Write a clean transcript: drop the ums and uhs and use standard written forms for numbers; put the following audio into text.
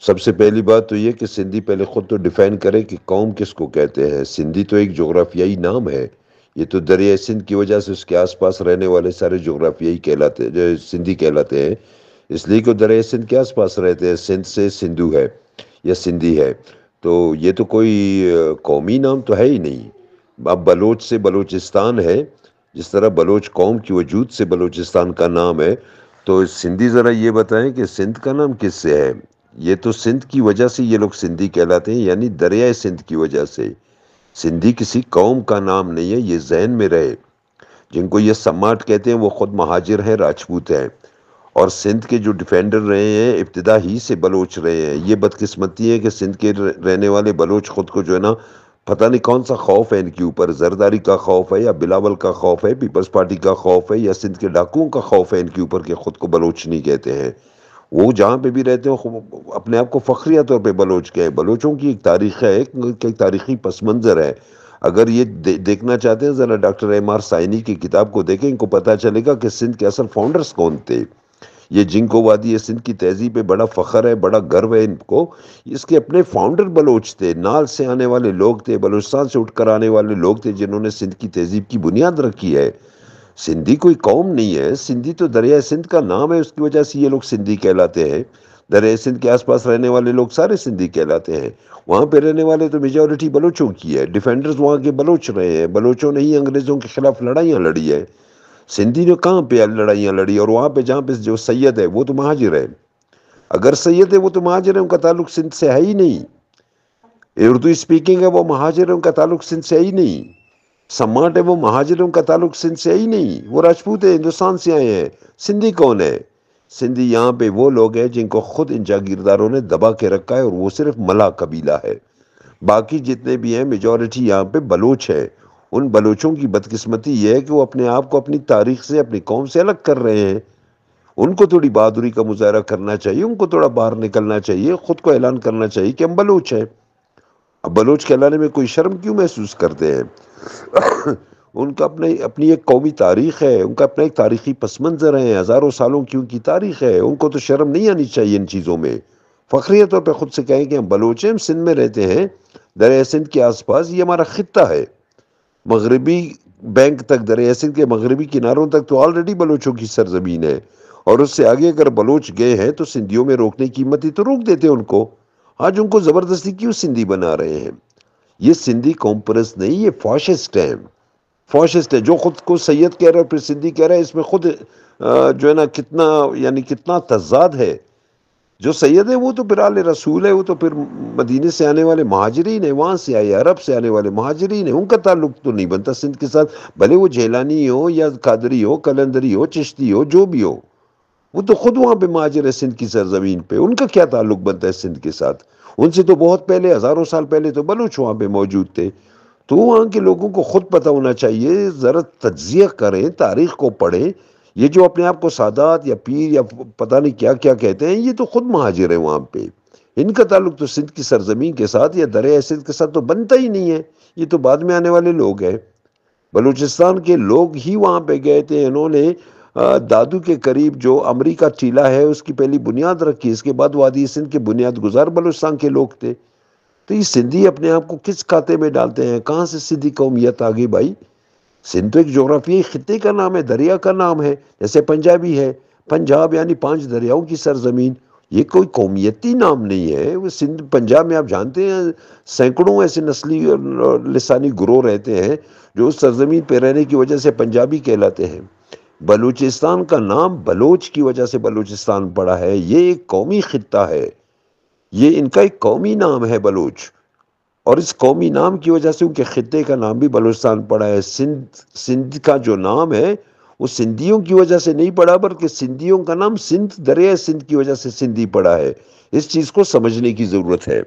سب سے پہلی بات تو یہ کہ سندھی پہلے خود تو ڈیفائن کرے کہ قوم کس کو کہتے ہیں۔ سندھی تو ایک جغرافیائی نام ہے، یہ تو دریائے سندھ کی وجہ سے اس کے آس پاس رہنے والے سارے جغرافیائی کہلاتے جو سندھی کہلاتے ہیں، اس لیے کہ وہ دریائے سندھ کے آس پاس رہتے ہیں۔ سندھ سے سندھو ہے یا سندھی ہے، تو یہ تو کوئی قومی نام تو ہے ہی نہیں۔ اب بلوچ سے بلوچستان ہے، جس طرح بلوچ قوم کی وجود سے بلوچستان کا نام ہے، تو سندھی ذرا یہ بتائیں کہ سندھ کا نام کس سے ہے؟ یہ تو سندھ کی وجہ سے یہ لوگ سندھی کہلاتے ہیں، یعنی دریائے سندھ کی وجہ سے۔ سندھی کسی قوم کا نام نہیں ہے، یہ ذہن میں رہے۔ جن کو یہ سماٹ کہتے ہیں وہ خود مہاجر ہیں، راجپوت ہیں، اور سندھ کے جو ڈیفینڈر رہے ہیں ابتدا ہی سے بلوچ رہے ہیں۔ یہ بدقسمتی ہے کہ سندھ کے رہنے والے بلوچ خود کو جو ہے نا، پتہ نہیں کون سا خوف ہے ان کے اوپر، زرداری کا خوف ہے یا بلاول کا خوف ہے، پیپلز پارٹی کا خوف ہے، یا سندھ کے ڈاکوؤں کا خوف ہے ان کے اوپر کہ خود کو بلوچ نہیں کہتے ہیں۔ وہ جہاں پہ بھی رہتے ہیں اپنے آپ کو فخریہ طور پہ بلوچ کہیں۔ بلوچوں کی ایک تاریخ ہے، ایک تاریخی پس منظر ہے۔ اگر یہ دیکھنا چاہتے ہیں ذرا ڈاکٹر ایم آر سائنی کی کتاب کو دیکھیں، ان کو پتہ چلے گا کہ سندھ کے اصل فاؤنڈرز کون تھے۔ یہ جن کو وادی سندھ کی تہذیب پہ بڑا فخر ہے، بڑا گرو ہے ان کو، اس کے اپنے فاؤنڈر بلوچ تھے، نال سے آنے والے لوگ تھے، بلوچستان سے اٹھ کر آنے والے لوگ تھے جنہوں نے سندھ کی تہذیب کی بنیاد رکھی ہے۔ سندھی کوئی قوم نہیں ہے، سندھی تو دریائے سندھ کا نام ہے، اس کی وجہ سے یہ لوگ سندھی کہلاتے ہیں۔ دریائے سندھ کے آس پاس رہنے والے لوگ سارے سندھی کہلاتے ہیں۔ وہاں پہ رہنے والے تو میجورٹی بلوچوں کی ہے، ڈیفینڈرز وہاں کے بلوچ رہے ہیں، بلوچوں نے ہی انگریزوں کے خلاف لڑائیاں لڑی ہے۔ سندھی نے کہاں پہ لڑائیاں لڑی؟ اور وہاں پہ جہاں پہ جو سید ہے وہ تو مہاجر ہے۔ اگر سید ہے وہ تو مہاجر ہے، ان کا تعلق سندھ سے ہے ہی نہیں۔ اردو اسپیکنگ ہے وہ مہاجر ہے، ان کا تعلق سندھ سے ہے ہی نہیں۔ سماٹ ہے وہ مہاجر ہے، ان کا تعلق سندھ سے ہے ہی نہیں، وہ راجپوت ہے، ہندوستان سے آئے ہیں۔ سندھی کون ہے؟ سندھی یہاں پہ وہ لوگ ہیں جن کو خود ان جاگیرداروں نے دبا کے رکھا ہے، اور وہ صرف ملا قبیلہ ہے۔ باقی جتنے بھی ہیں میجورٹی یہاں پہ بلوچ ہے۔ ان بلوچوں کی بدقسمتی یہ ہے کہ وہ اپنے آپ کو اپنی تاریخ سے، اپنی قوم سے الگ کر رہے ہیں۔ ان کو تھوڑی بہادری کا مظاہرہ کرنا چاہیے، ان کو تھوڑا باہر نکلنا چاہیے، خود کو اعلان کرنا چاہیے کہ ہم بلوچ ہیں۔ اب بلوچ کہلانے میں کوئی شرم کیوں محسوس کرتے ہیں؟ ان کا اپنی ایک قومی تاریخ ہے، ان کا اپنا ایک تاریخی پس منظر ہے، ہزاروں سالوں کی ان کی تاریخ ہے۔ ان کو تو شرم نہیں آنی چاہیے ان چیزوں میں۔ فخریہ طور پہ خود سے کہیں کہ ہم بلوچ ہیں، ہم سندھ میں رہتے ہیں، دریائے سندھ کے آس پاس، یہ ہمارا خطہ ہے۔ مغربی بینک تک، دریائے سندھ کے مغربی کناروں تک تو آلریڈی بلوچوں کی سرزمین ہے، اور اس سے آگے اگر بلوچ گئے ہیں تو سندھیوں میں روکنے کی ہمت ہی تو روک دیتے ان کو۔ آج ان کو زبردستی کیوں سندھی بنا رہے ہیں؟ یہ سندھی قوم پرست نہیں، یہ فاشسٹ ہیں۔ فاشسٹ ہے جو خود کو سید کہہ رہا ہے پھر سندھی کہہ رہا ہے، اس میں خود جو ہے نا کتنا تضاد ہے۔ جو سید ہے وہ تو پھر آل رسول ہے، وہ تو پھر مدینے سے آنے والے مہاجرین ہیں، وہاں سے آئے عرب سے آنے والے مہاجرین ہیں، ان کا تعلق تو نہیں بنتا سندھ کے ساتھ، بھلے وہ جیلانی ہو یا قادری ہو، کلندری ہو، چشتی ہو، جو بھی ہو، وہ تو خود وہاں پہ مہاجر ہے سندھ کی سرزمین پہ، ان کا کیا تعلق بنتا ہے سندھ کے ساتھ؟ ان سے تو بہت پہلے، ہزاروں سال پہلے تو بلوچ وہاں پہ موجود تھے۔ تو وہاں کے لوگوں کو خود پتہ ہونا چاہیے، ذرا تجزیہ کریں، تاریخ کو پڑھیں۔ یہ جو اپنے آپ کو سادات یا پیر یا پتہ نہیں کیا کیا کہتے ہیں، یہ تو خود مہاجر ہیں وہاں پہ۔ ان کا تعلق تو سندھ کی سرزمین کے ساتھ یا دریائے سندھ کے ساتھ تو بنتا ہی نہیں ہے، یہ تو بعد میں آنے والے لوگ ہیں۔ بلوچستان کے لوگ ہی وہاں پہ گئے تھے، انہوں نے دادو کے قریب جو امریکہ ٹیلہ ہے اس کی پہلی بنیاد رکھی، اس کے بعد وادی سندھ کے بنیاد گزار بلوچستان کے لوگ تھے۔ تو یہ سندھی اپنے آپ کو کس کھاتے میں ڈالتے ہیں؟ کہاں سے سندھی قومیت آ گئی بھائی؟ سندھ تو ایک جغرافیائی خطے کا نام ہے، دریا کا نام ہے، جیسے پنجابی ہے، پنجاب یعنی 5 دریاؤں کی سرزمین۔ یہ کوئی قومیتی نام نہیں ہے۔ وہ سندھ پنجاب میں آپ جانتے ہیں سینکڑوں ایسے نسلی اور لسانی گروہ رہتے ہیں جو اس سرزمین پہ رہنے کی وجہ سے پنجابی کہلاتے ہیں۔ بلوچستان کا نام بلوچ کی وجہ سے بلوچستان پڑا ہے، یہ ایک قومی خطہ ہے، یہ ان کا ایک قومی نام ہے بلوچ، اور اس قومی نام کی وجہ سے ان کے خطے کا نام بھی بلوچستان پڑا ہے۔ سندھ کا جو نام ہے وہ سندھیوں کی وجہ سے نہیں پڑا، بلکہ سندھیوں کا نام سندھ، دریائے سندھ کی وجہ سے سندھی پڑا ہے۔ اس چیز کو سمجھنے کی ضرورت ہے۔